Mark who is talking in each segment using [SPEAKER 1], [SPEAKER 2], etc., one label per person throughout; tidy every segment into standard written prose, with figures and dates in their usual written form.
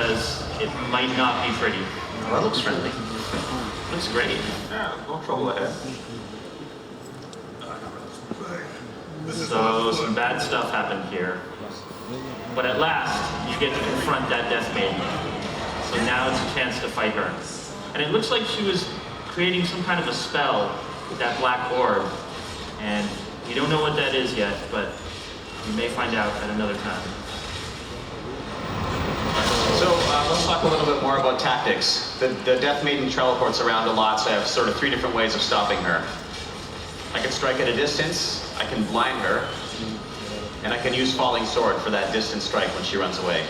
[SPEAKER 1] because it might not be pretty.
[SPEAKER 2] Well, that looks friendly.
[SPEAKER 1] Looks great.
[SPEAKER 2] Yeah, no trouble ahead.
[SPEAKER 1] So some bad stuff happened here. But at last, you get to confront that Death Maiden. So now it's a chance to fight her. And it looks like she was creating some kind of a spell with that black orb. And we don't know what that is yet, but we may find out at another time.
[SPEAKER 2] So let's talk a little bit more about tactics. The Death Maiden teleports around a lot, so I have sort of 3 different ways of stopping her. I can strike at a distance, I can blind her, and I can use Falling Sword for that distance strike when she runs away.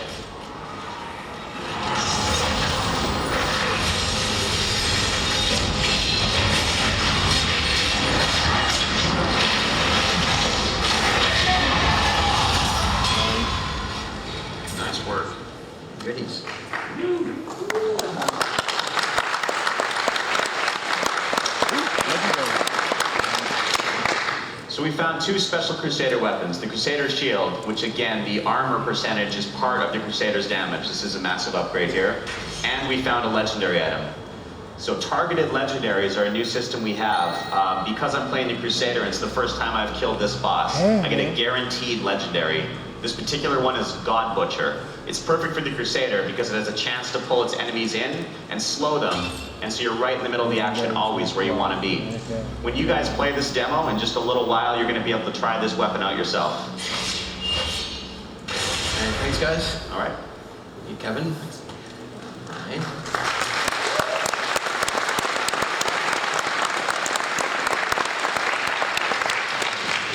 [SPEAKER 2] Nice work. Goodies. So we found 2 special Crusader weapons. The Crusader Shield, which again, the armor percentage is part of the Crusader's damage. This is a massive upgrade here. And we found a legendary item. So targeted legendaries are a new system we have. Because I'm playing the Crusader and it's the first time I've killed this boss, I get a guaranteed legendary. This particular one is God Butcher. It's perfect for the Crusader because it has a chance to pull its enemies in and slow them, and so you're right in the middle of the action always where you want to be. When you guys play this demo, in just a little while you're going to be able to try this weapon out yourself.
[SPEAKER 3] And thanks guys.
[SPEAKER 2] All right.
[SPEAKER 3] You Kevin. All right.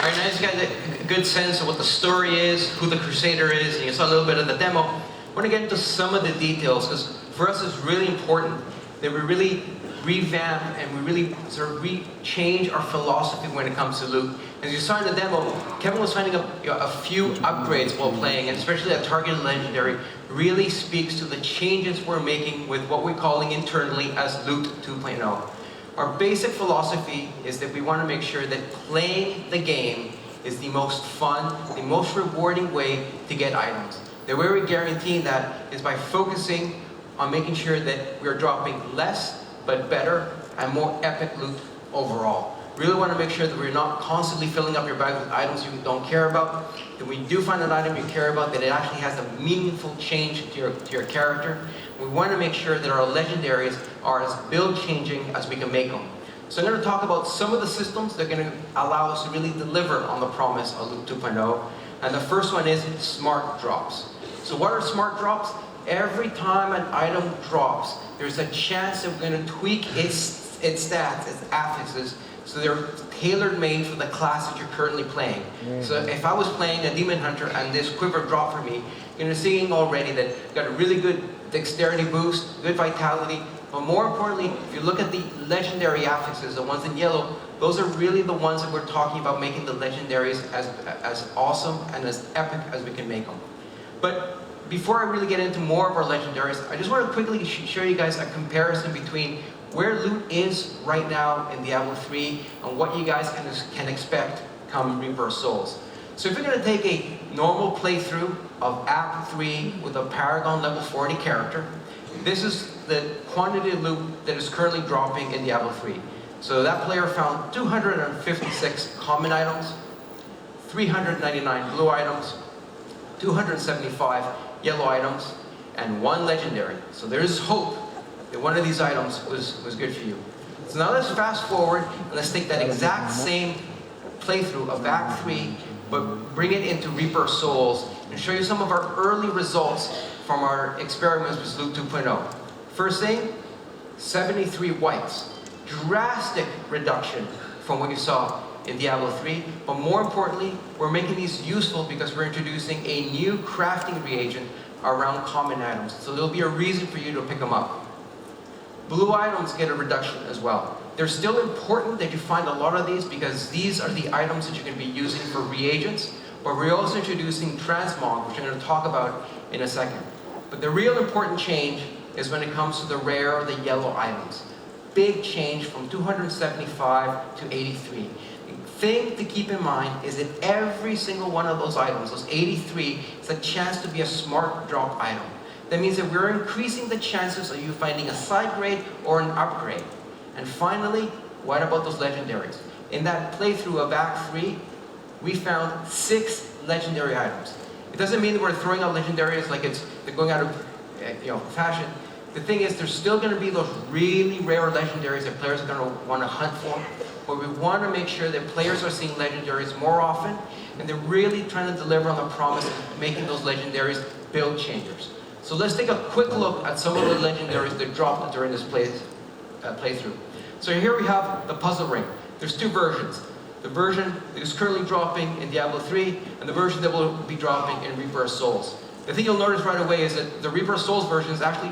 [SPEAKER 3] All right, now you got a good sense of what the story is, who the Crusader is, and you saw a little bit of the demo. I want to get into some of the details, because for us it's really important that we really revamp and we really sort of change our philosophy when it comes to loot. As you saw in the demo, Kevin was finding a few upgrades while playing, and especially that targeted legendary really speaks to the changes we're making with what we're calling internally as Loot 2.0. Our basic philosophy is that we want to make sure that playing the game is the most fun, the most rewarding way to get items. The way we're guaranteeing that is by focusing on making sure that we're dropping less, but better and more epic loot overall. Really want to make sure that we're not constantly filling up your bag with items you don't care about. That when you do find an item you care about, that it actually has a meaningful change to your character. We want to make sure that our legendaries are as build changing as we can make them. So I'm going to talk about some of the systems that are going to allow us to really deliver on the promise of Loot 2.0. And the first one is smart drops. So what are smart drops? Every time an item drops, there's a chance that we're going to tweak its stats, its affixes, so they're tailor-made for the class that you're currently playing. So if I was playing a Demon Hunter and this quiver dropped for me, you're seeing already that you've got a really good dexterity boost, good vitality, but more importantly, if you look at the legendary affixes, the ones in yellow, those are really the ones that we're talking about making the legendaries as awesome and as epic as we can make them. But before I really get into more of our legendaries, I just want to quickly show you guys a comparison between where loot is right now in Diablo 3 and what you guys can expect come Rebirth Souls. So if you're going to take a normal playthrough of Act 3 with a Paragon level 40 character, this is the quantity of loot that is currently dropping in Diablo 3. So that player found 256 common items, 399 blue items, 275 yellow items, and 1 legendary. So there's hope that one of these items was good for you. So now let's fast forward and let's take that exact same playthrough of Act 3, but bring it into Rebirth Souls and show you some of our early results from our experiments with Loot 2.0. First thing, 73 whites. Drastic reduction from what you saw in Diablo 3, but more importantly, we're making these useful because we're introducing a new crafting reagent around common items. So there'll be a reason for you to pick them up. Blue items get a reduction as well. They're still important that you find a lot of these because these are the items that you're going to be using for reagents, but we're also introducing transmog, which I'm going to talk about in a second. But the real important change is when it comes to the rare or the yellow items. Big change from 275 to 83. The thing to keep in mind is that every single one of those items, those 83, is a chance to be a smart drop item. That means that we're increasing the chances of you finding a side grade or an upgrade. And finally, what about those legendaries? In that playthrough of Act 3, we found 6 legendary items. It doesn't mean that we're throwing out legendaries like they're going out of fashion. The thing is, there's still going to be those really rare legendaries that players are going to want to hunt for. But we want to make sure that players are seeing legendaries more often, and they're really trying to deliver on the promise of making those legendaries build changers. So let's take a quick look at some of the legendaries that dropped during this playthrough. So here we have the puzzle ring. There's 2 versions. The version that is currently dropping in Diablo 3, and the version that will be dropping in Reaper of Souls. The thing you'll notice right away is that the Reaper of Souls version is actually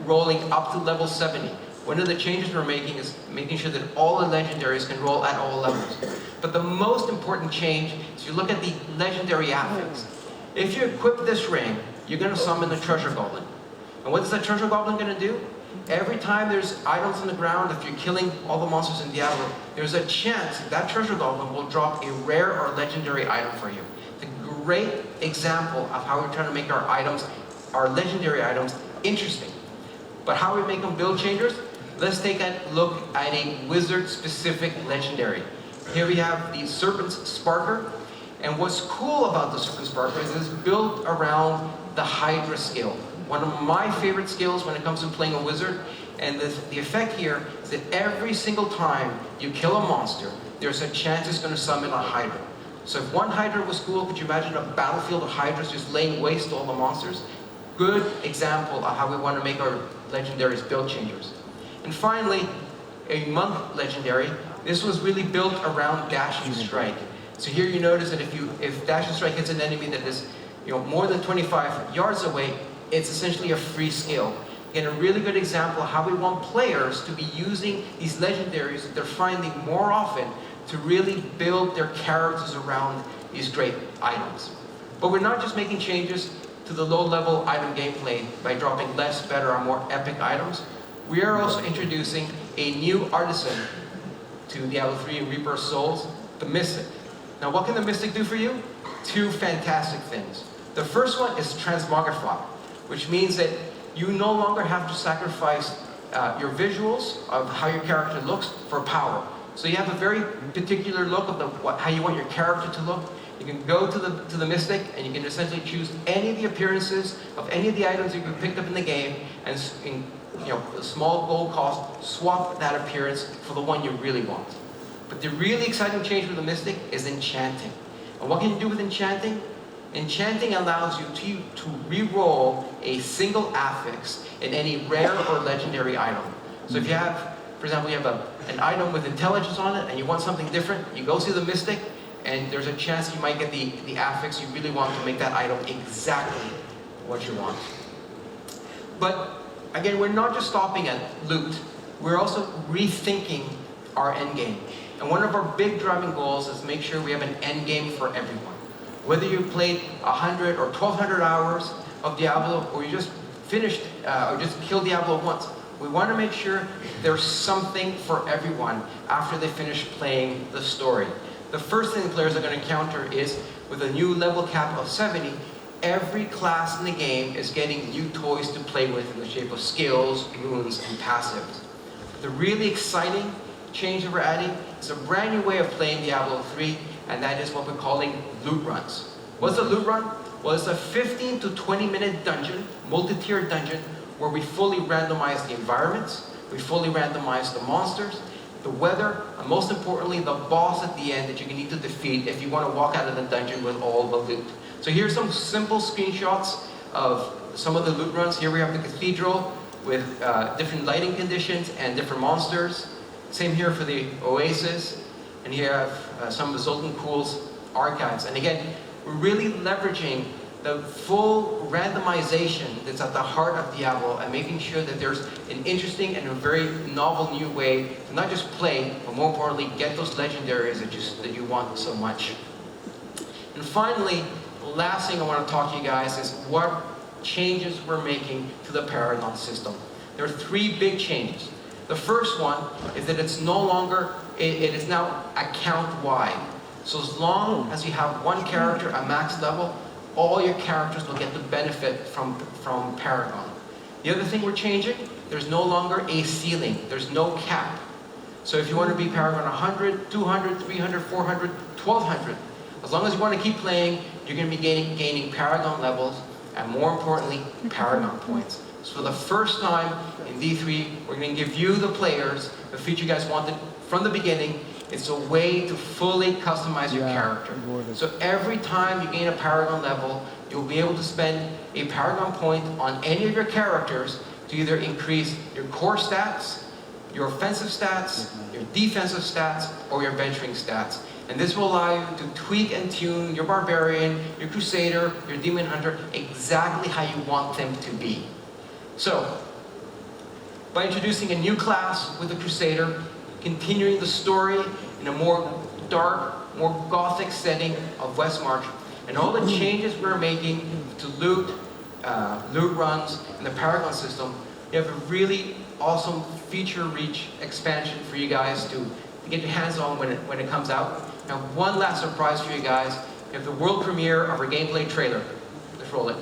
[SPEAKER 3] rolling up to level 70. One of the changes we're making is making sure that all the legendaries can roll at all levels. But the most important change is you look at the legendary affix. If you equip this ring, you're going to summon the treasure goblin. And what is that treasure goblin going to do? Every time there's items on the ground, if you're killing all the monsters in Diablo, there's a chance that treasure goblin will drop a rare or legendary item for you. It's a great example of how we're trying to make our items, our legendary items, interesting. But how we make them build changers? Let's take a look at a wizard-specific legendary. Here we have the Serpent's Sparker. And what's cool about the Serpent's Sparker is it's built around the Hydra skill. One of my favorite skills when it comes to playing a wizard. And the effect here is that every single time you kill a monster, there's a chance it's going to summon a Hydra. So if one Hydra was cool, could you imagine a battlefield of Hydras just laying waste to all the monsters? Good example of how we want to make our legendaries build changers. And finally, a monk legendary. This was really built around Dashing Strike. So here you notice that if Dashing Strike hits an enemy that is more than 25 yards away, it's essentially a free skill. Again, a really good example of how we want players to be using these legendaries that they're finding more often to really build their characters around these great items. But we're not just making changes to the low-level item gameplay by dropping less, better, or more epic items. We are also introducing a new artisan to Diablo 3 and Reaper of Souls, the Mystic. Now, what can the Mystic do for you? 2 fantastic things. The first one is transmogrify, which means that you no longer have to sacrifice your visuals of how your character looks for power. So you have a very particular look of how you want your character to look. You can go to the Mystic, and you can essentially choose any of the appearances of any of the items that you picked up in the game, and a small gold cost, swap that appearance for the one you really want. But the really exciting change with the Mystic is enchanting. And what can you do with enchanting? Enchanting allows you to re-roll a single affix in any rare or legendary item. So if you have, for example, you have an item with intelligence on it and you want something different, you go see the Mystic, and there's a chance you might get the affix you really want to make that item exactly what you want. But again, we're not just stopping at loot, we're also rethinking our end game. And one of our big driving goals is to make sure we have an end game for everyone. Whether you played 100 or 1,200 hours of Diablo, or you just finished, or just killed Diablo once, we want to make sure there's something for everyone after they finish playing the story. The first thing players are going to encounter is, with a new level cap of 70, every class in the game is getting new toys to play with in the shape of skills, runes, and passives. The really exciting change that we're adding is a brand new way of playing Diablo 3, and that is what we're calling loot runs. What's a loot run? Well, it's a 15 to 20 minute dungeon, multi-tiered dungeon, where we fully randomize the environments, we fully randomize the monsters, the weather, and most importantly, the boss at the end that you need to defeat if you want to walk out of the dungeon with all the loot. So here's some simple screenshots of some of the loot runs. Here we have the cathedral with different lighting conditions and different monsters. Same here for the oasis. And here I have some of the Zoltan Kuhl's archives. And again, we're really leveraging the full randomization that's at the heart of Diablo and making sure that there's an interesting and a very novel new way to not just play, but more importantly, get those legendaries that you want so much. And finally, the last thing I want to talk to you guys is what changes we're making to the Paragon system. There are 3 big changes. The first one is that it's no longer, it is now account-wide. So as long as you have one character at max level, all your characters will get the benefit from Paragon. The other thing we're changing, there's no longer a ceiling. There's no cap. So if you want to be Paragon 100, 200, 300, 400, 1200, as long as you want to keep playing, you're going to be gaining Paragon levels, and more importantly, Paragon points. So for the first time in D3, we're going to give you, the players, the feature you guys wanted from the beginning. It's a way to fully customize your character. So every time you gain a Paragon level, you'll be able to spend a Paragon point on any of your characters to either increase your core stats, your offensive stats, your defensive stats, or your venturing stats. And this will allow you to tweak and tune your Barbarian, your Crusader, your Demon Hunter exactly how you want them to be. So, by introducing a new class with the Crusader, continuing the story in a more dark, more gothic setting of Westmarch, and all the changes we're making to loot runs, and the Paragon system, you have a really awesome feature-rich expansion for you guys to get your hands on when it comes out. Now, one last surprise for you guys. We have the world premiere of our gameplay trailer. Let's roll it.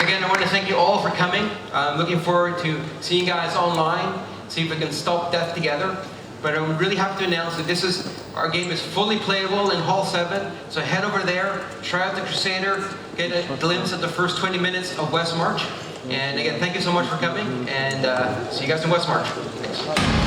[SPEAKER 3] Again, I want to thank you all for coming. I'm looking forward to seeing you guys online, see if we can stop death together. But I'm really happy to announce that our game is fully playable in Hall 7. So head over there, try out the Crusader, get a glimpse of the first 20 minutes of Westmarch. And again, thank you so much for coming, and see you guys in Westmarch. Thanks.